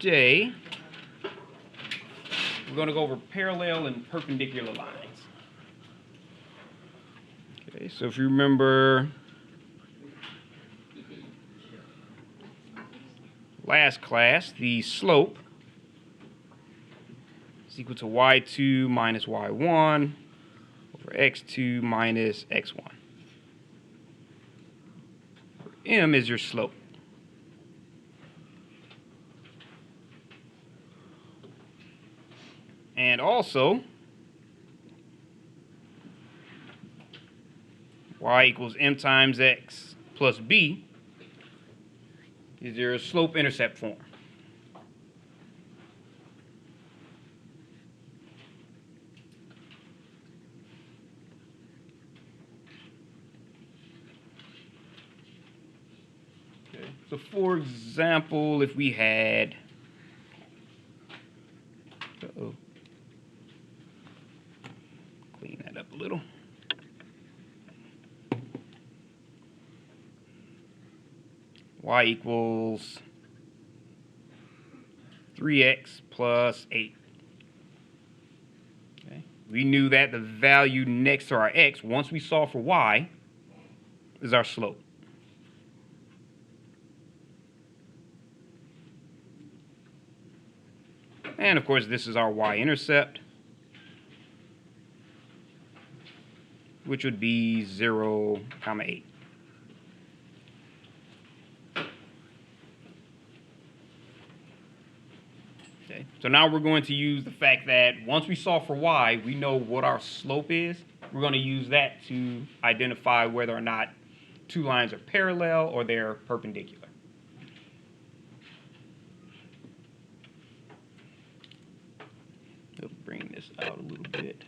today we're going to go over parallel and perpendicular lines. Okay, so if you remember last class, the slope is equal to y2 minus y1 over x2 minus x1. M is your slope. And also, y equals m times x plus b is your slope-intercept form. Okay. So for example, if we had clean that up a little. Y equals 3x plus 8. Okay. We knew that the value next to our x, once we solve for y, is our slope. And of course, this is our y-intercept, which would be 0, 8. Okay. So now we're going to use the fact that once we solve for y, we know what our slope is. We're going to use that to identify whether or not two lines are parallel or they're perpendicular. I'll bring this out a little bit.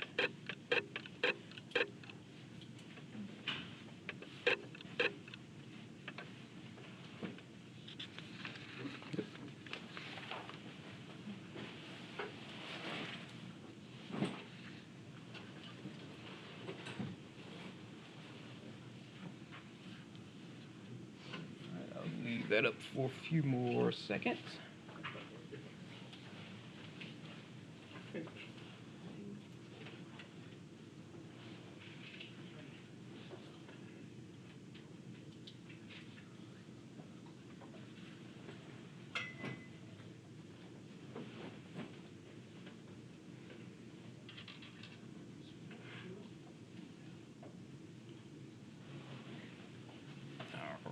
I'll leave that up for a few more seconds.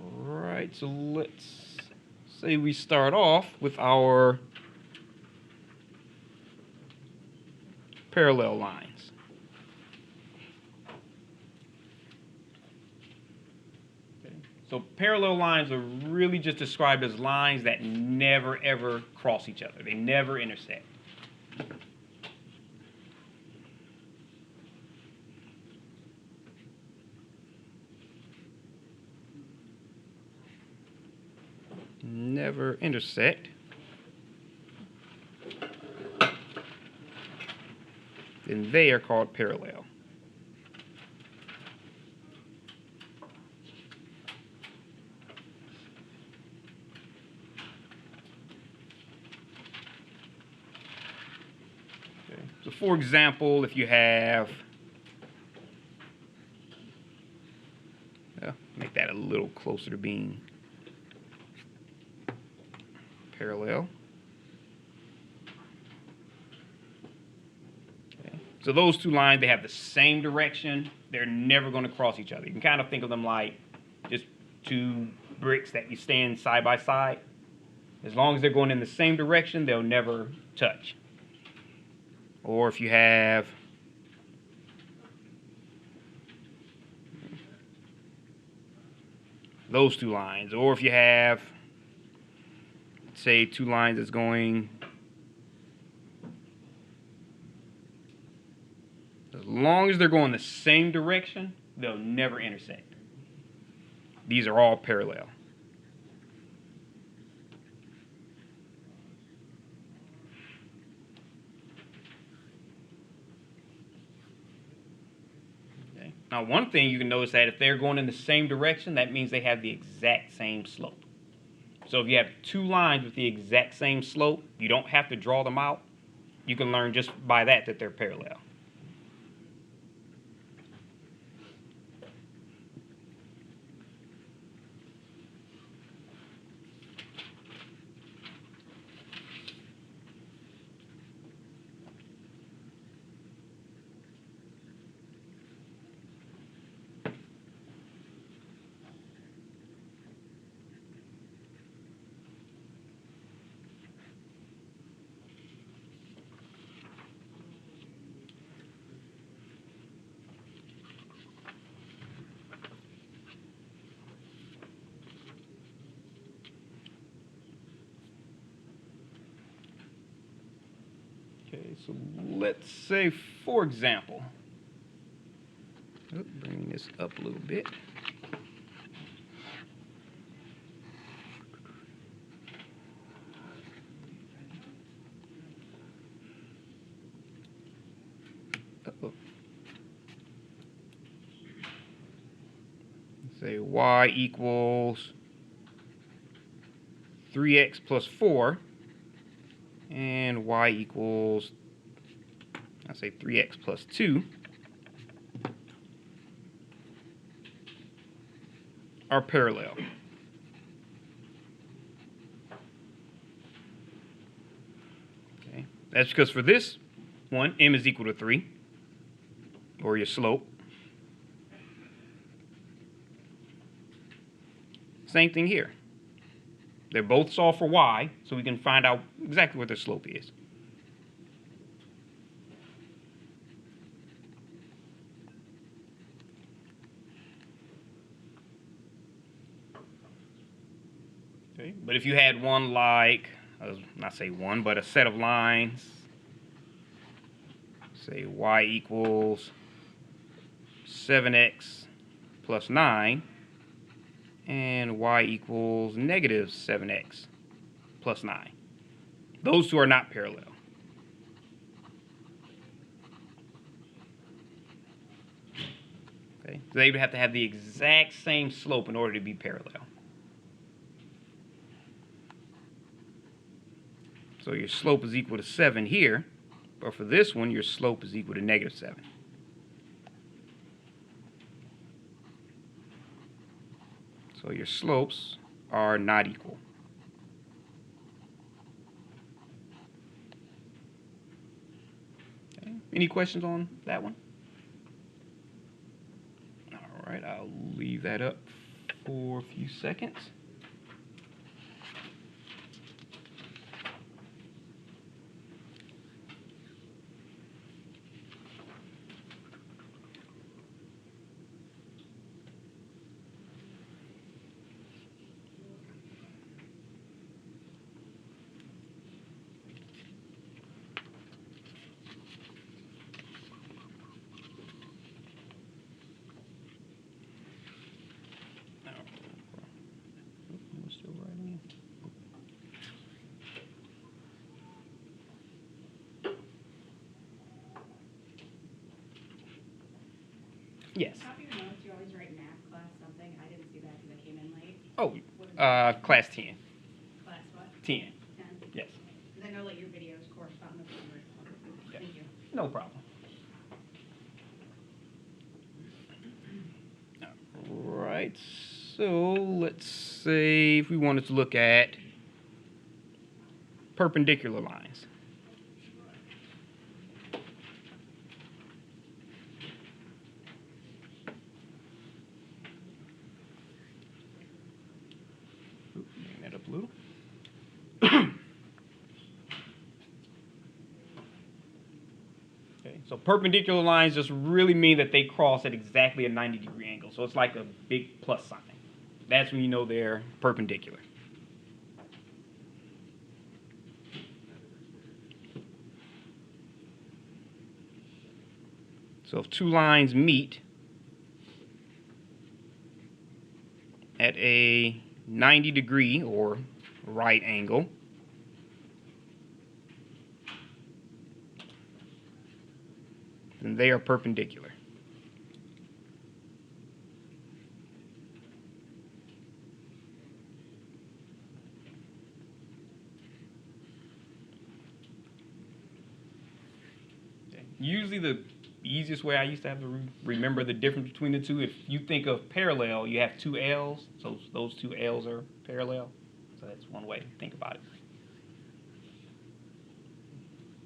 Alright, so let's say we start off with our parallel lines. Okay. So parallel lines are really just described as lines that never ever cross each other. They never intersect. Never intersect. Then they are called parallel. Okay. So for example, if you have, make that a little closer to being parallel. Okay. So those two lines, they have the same direction. They're never going to cross each other. You can kind of think of them like just two bricks that you stand side by side. As long as they're going in the same direction, they'll never touch. Or if you have those two lines, or if you have, say, two lines that's going, as long as they're going the same direction, they'll never intersect. These are all parallel. Okay. Now, one thing you can notice that if they're going in the same direction, that means they have the exact same slope. So if you have two lines with the exact same slope, you don't have to draw them out. You can learn just by that they're parallel. Okay, so let's say, for example, bring this up a little bit. Uh-oh. Say y equals 3x plus 4, and y equals, I say 3x plus 2, are parallel. Okay, that's because for this one, m is equal to 3, or your slope. Same thing here. They're both solved for y, so we can find out exactly what their slope is. Okay, but if you had one like, not say one, but a set of lines, say y equals 7x plus 9, and y equals negative 7x plus 9. Those two are not parallel. Okay, so they would have to have the exact same slope in order to be parallel. So your slope is equal to 7 here, but for this one, your slope is equal to negative 7. So your slopes are not equal. Okay. Any questions on that one? All right, I'll leave that up for a few seconds. Yes. Top of your notes, you always write math class something. I didn't see that because I came in late. Oh, class 10. Class what? 10. 10? Yes. Because I know that your videos correspond with the numbers. Yeah. Thank you. No problem. All right, so let's say if we wanted to look at perpendicular lines. Bring that up a little. Okay, so perpendicular lines just really mean that they cross at exactly a 90-degree angle. So it's like a big plus sign. That's when you know they're perpendicular. So if two lines meet at a 90-degree or right angle, then they are perpendicular. Usually the easiest way I used to have to remember the difference between the two, if you think of parallel, you have two L's, so those two L's are parallel. So that's one way to think about it.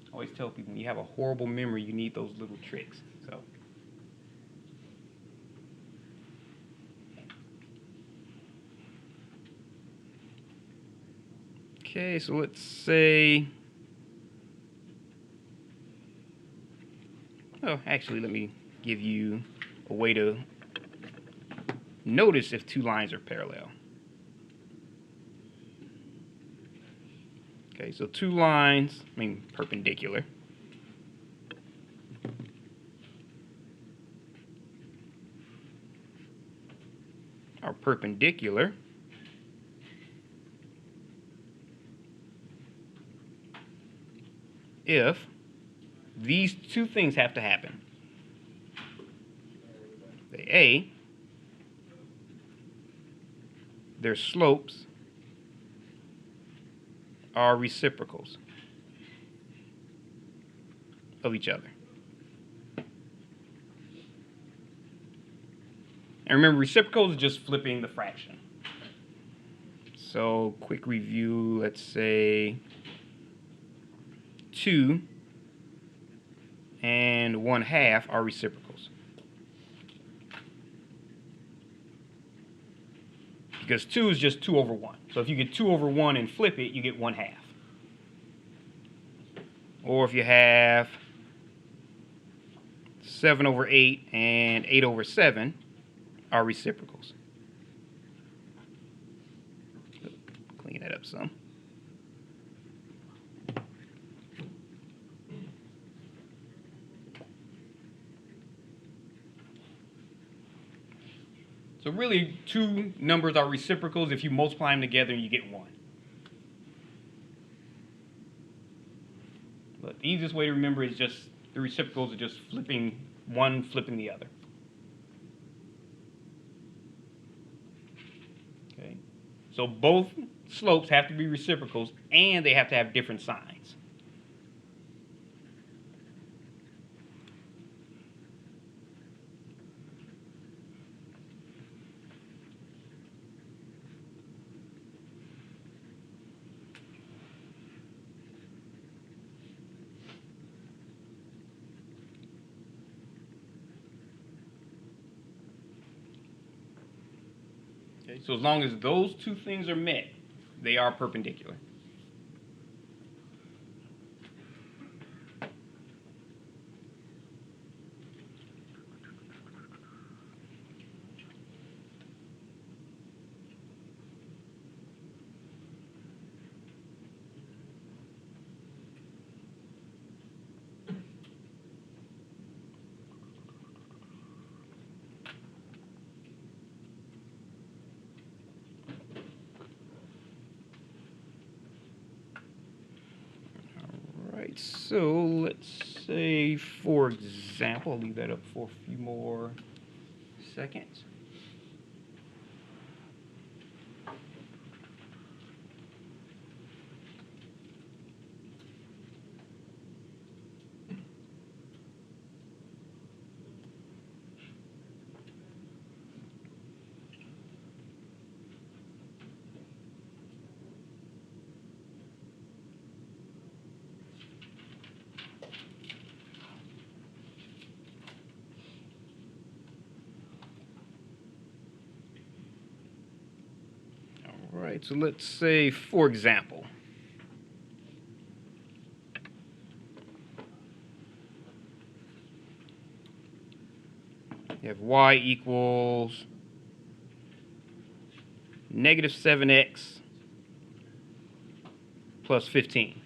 I always tell people, when you have a horrible memory, you need those little tricks. So. Okay, so let's say, oh, actually, let me give you a way to notice if two lines are parallel. Okay, so two lines, perpendicular. Are perpendicular if these two things have to happen. A, their slopes are reciprocals of each other. And remember, reciprocals is just flipping the fraction. So, quick review, let's say 2 and 1/2 are reciprocals. Because 2 is just 2 over 1. So if you get 2 over 1 and flip it, you get 1/2. Or if you have 7 over 8 and 8 over 7 are reciprocals. Clean that up some. So really, two numbers are reciprocals. If you multiply them together, you get 1. But the easiest way to remember is just the reciprocals are just flipping one, flipping the other. Okay. So both slopes have to be reciprocals, and they have to have different signs. Okay, so as long as those two things are met, they are perpendicular. So let's say, for example, I'll leave that up for a few more seconds. All right, so let's say, for example, you have y equals negative 7x plus 15.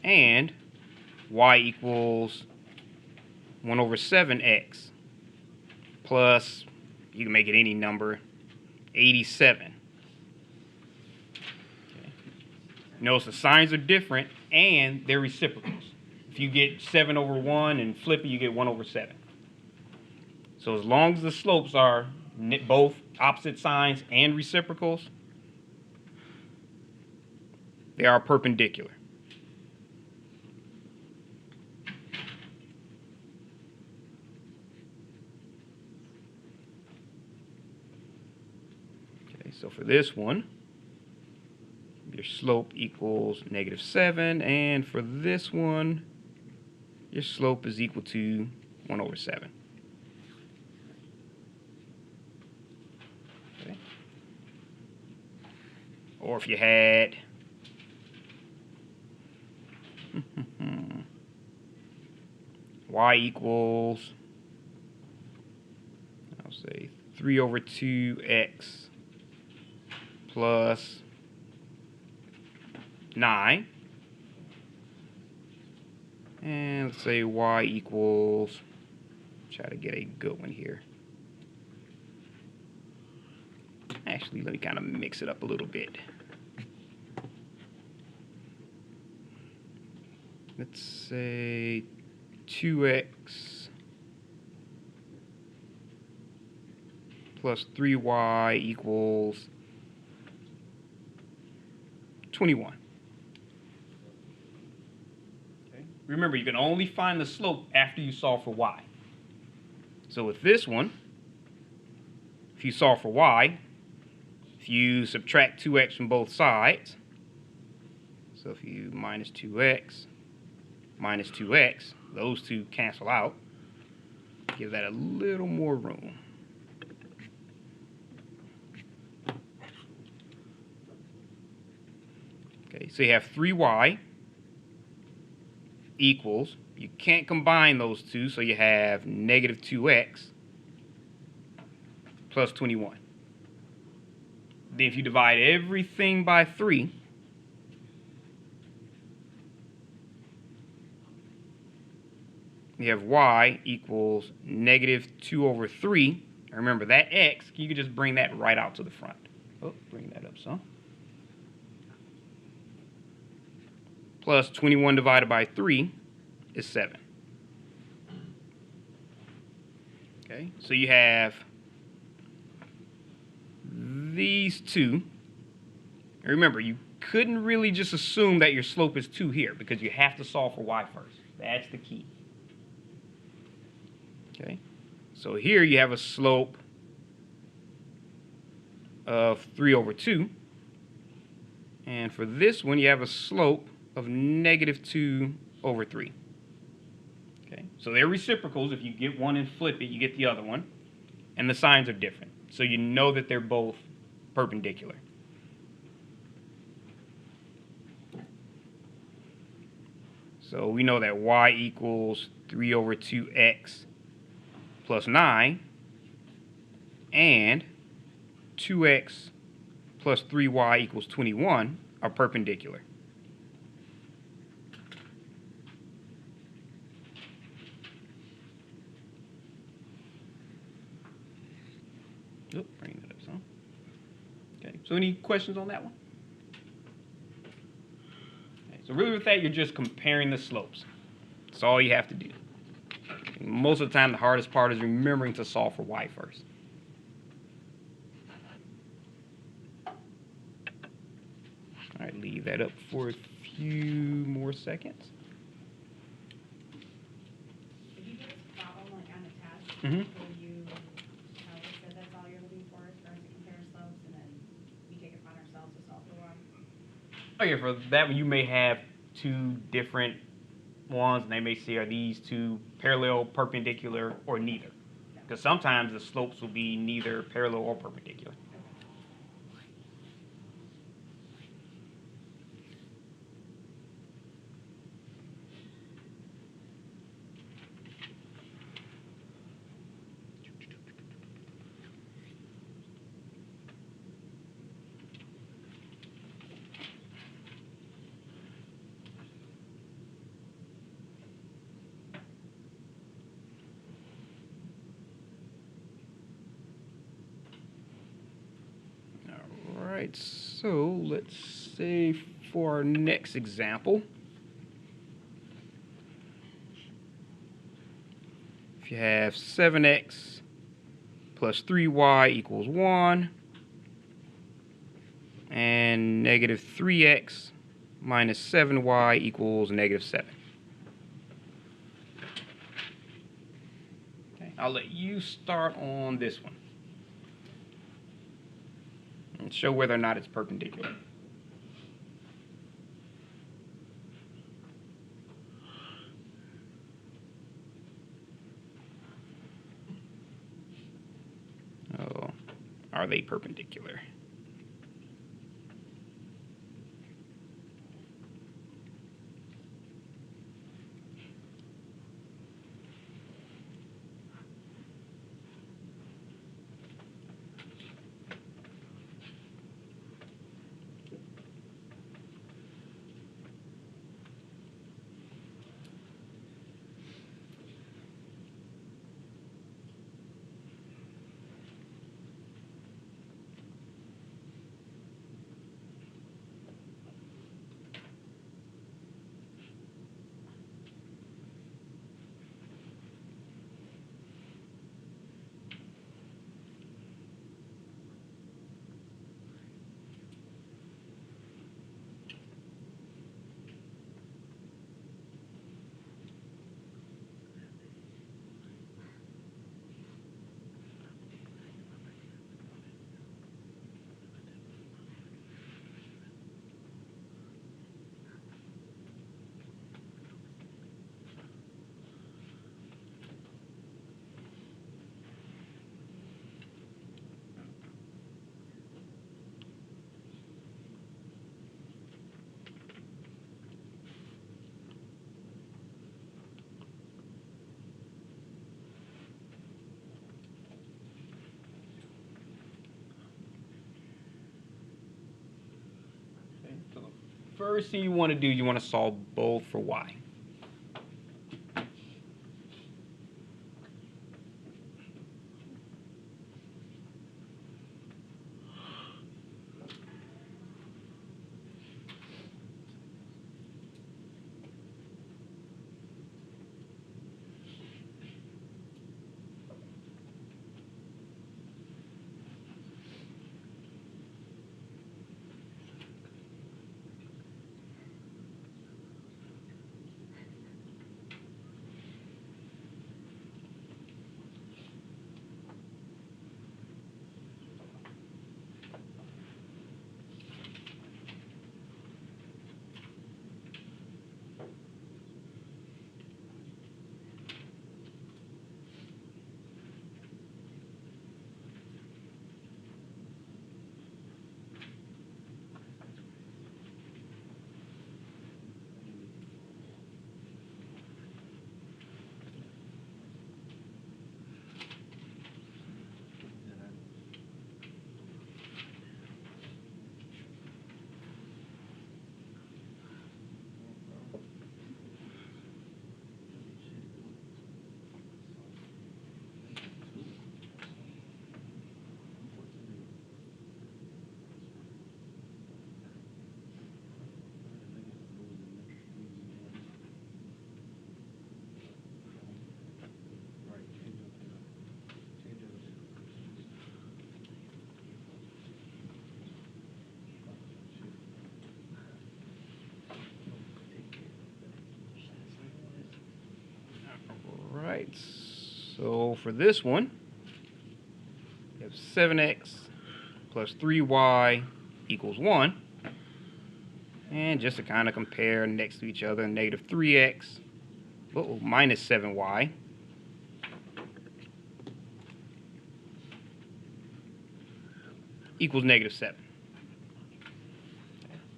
And y equals 1 over 7x plus, you can make it any number, 87. Okay. Notice the signs are different and they're reciprocals. If you get 7 over 1 and flip it, you get 1 over 7. So as long as the slopes are both opposite signs and reciprocals, they are perpendicular. this one, your slope equals -7, and for this one, your slope is equal to 1/7. Okay. Or if you had y equals, I'll say 3/2x plus 9. And let's say y equals, try to get a good one here. Actually, let me kind of mix it up a little bit. Let's say 2x plus 3y equals 21. Okay. Remember, you can only find the slope after you solve for y. So with this one, if you solve for y, if you subtract 2x from both sides, so if you minus 2x, minus 2x, those two cancel out. Give that a little more room. Okay, so you have 3y equals, you can't combine those two, so you have -2x plus 21. Then if you divide everything by 3, you have y equals -2/3. Remember, that x, you can just bring that right out to the front. Oh, bring that up some. Plus 21 divided by 3 is 7. Okay, so you have these two. And remember, you couldn't really just assume that your slope is 2 here because you have to solve for y first. That's the key. Okay, so here you have a slope of 3/2. And for this one, you have a slope of -2/3. Okay, so they're reciprocals. If you get one and flip it, you get the other one. And the signs are different. So you know that they're both perpendicular. So we know that y equals 3/2x plus 9, and 2x plus 3y equals 21 are perpendicular. Oh, bring that up some. Okay, so any questions on that one? Okay, so really with that, you're just comparing the slopes. That's all you have to do. Most of the time, the hardest part is remembering to solve for y first. All right, leave that up for a few more seconds. Did you get a problem like on the test? Mhm. Where you said that's all you're looking for as far as to compare slopes, and then we take it upon ourselves to solve for one? Oh yeah, for that one you may have two different ones, and they may say, are these two parallel, perpendicular, or neither? Because sometimes the slopes will be neither parallel or perpendicular. All right, so let's say for our next example, if you have 7x plus 3y equals 1, and -3x minus 7y equals -7. Okay, I'll let you start on this one. and show whether or not it's perpendicular. Oh, are they perpendicular? So the first thing you want to do, you want to solve both for y. Right, so for this one, we have 7x plus 3y equals 1. And just to kind of compare next to each other, negative 3x minus 7y equals negative 7.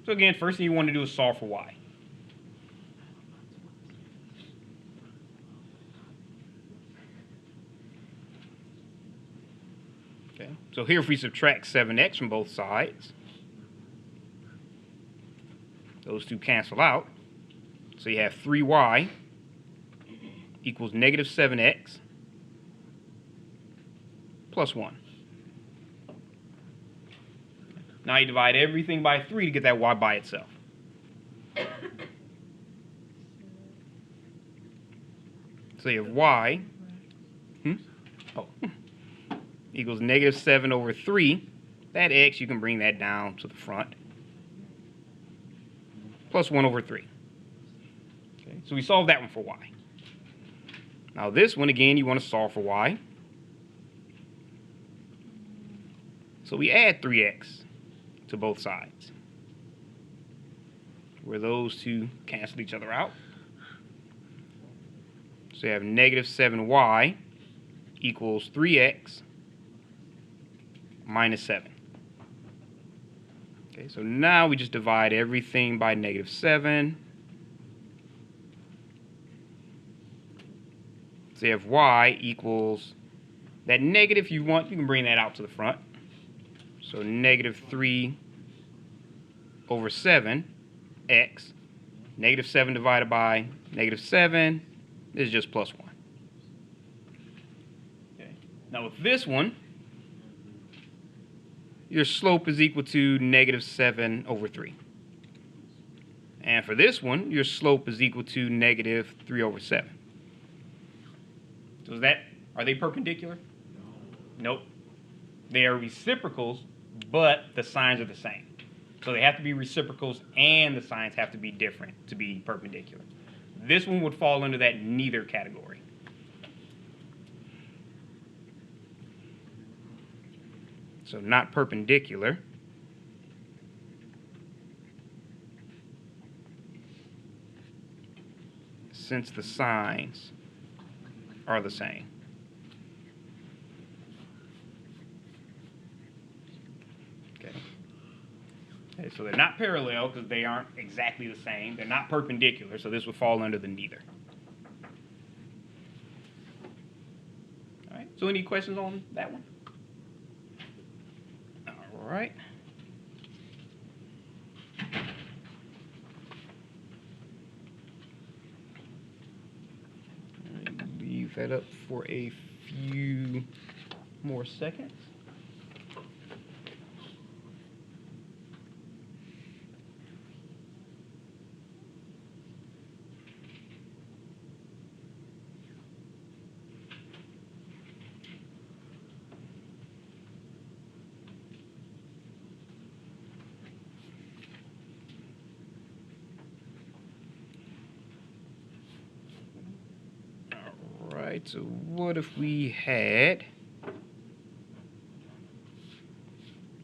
So again, first thing you want to do is solve for y. Okay, so here if we subtract 7x from both sides, those two cancel out. So you have 3y equals negative 7x plus 1. Now you divide everything by 3 to get that y by itself. So you have y equals negative 7 over 3. That x, you can bring that down to the front. Plus 1 over 3. Okay, so we solved that one for y. Now this one, again, you want to solve for y. So we add 3x to both sides, where those two cancel each other out. So you have negative 7y equals 3x minus 7. Okay, so now we just divide everything by negative 7. So you have y equals, that negative, if you want, you can bring that out to the front. So negative 3 over 7, x. Negative 7 divided by negative 7 is just plus 1. Okay. Now with this one, your slope is equal to negative 7 over 3. And for this one, your slope is equal to negative 3 over 7. So is that, are they perpendicular? No. Nope. They are reciprocals, but the signs are the same. So they have to be reciprocals and the signs have to be different to be perpendicular. This one would fall under that neither category. So not perpendicular. Since the signs are the same. Okay, so they're not parallel because they aren't exactly the same. They're not perpendicular, so this would fall under the neither. All right, so any questions on that one? All right. Leave that up for a few more seconds. Alright, so what if we had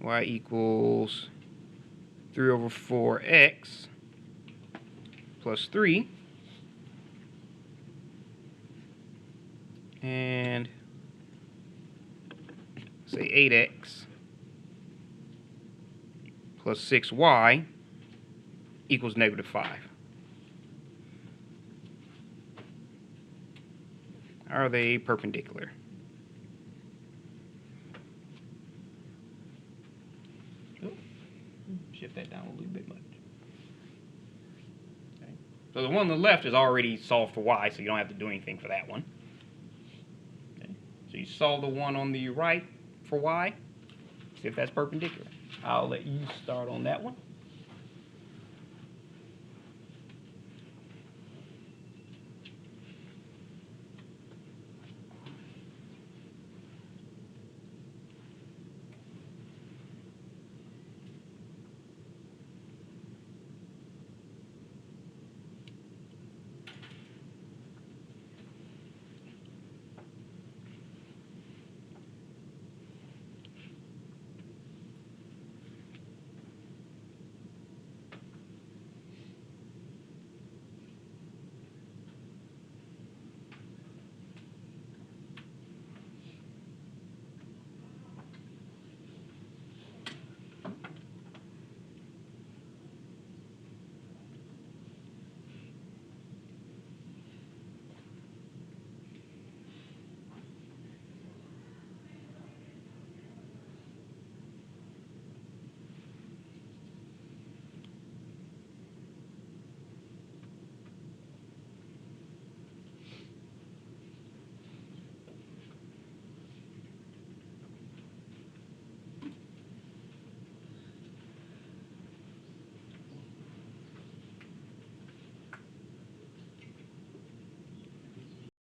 y equals 3 over 4x plus 3 and say 8x plus 6y equals negative 5. Are they perpendicular? Oh, shift that down a little bit much. Okay. So the one on the left is already solved for y, so you don't have to do anything for that one. Okay. So you solve the one on the right for y. See if that's perpendicular. I'll let you start on that one.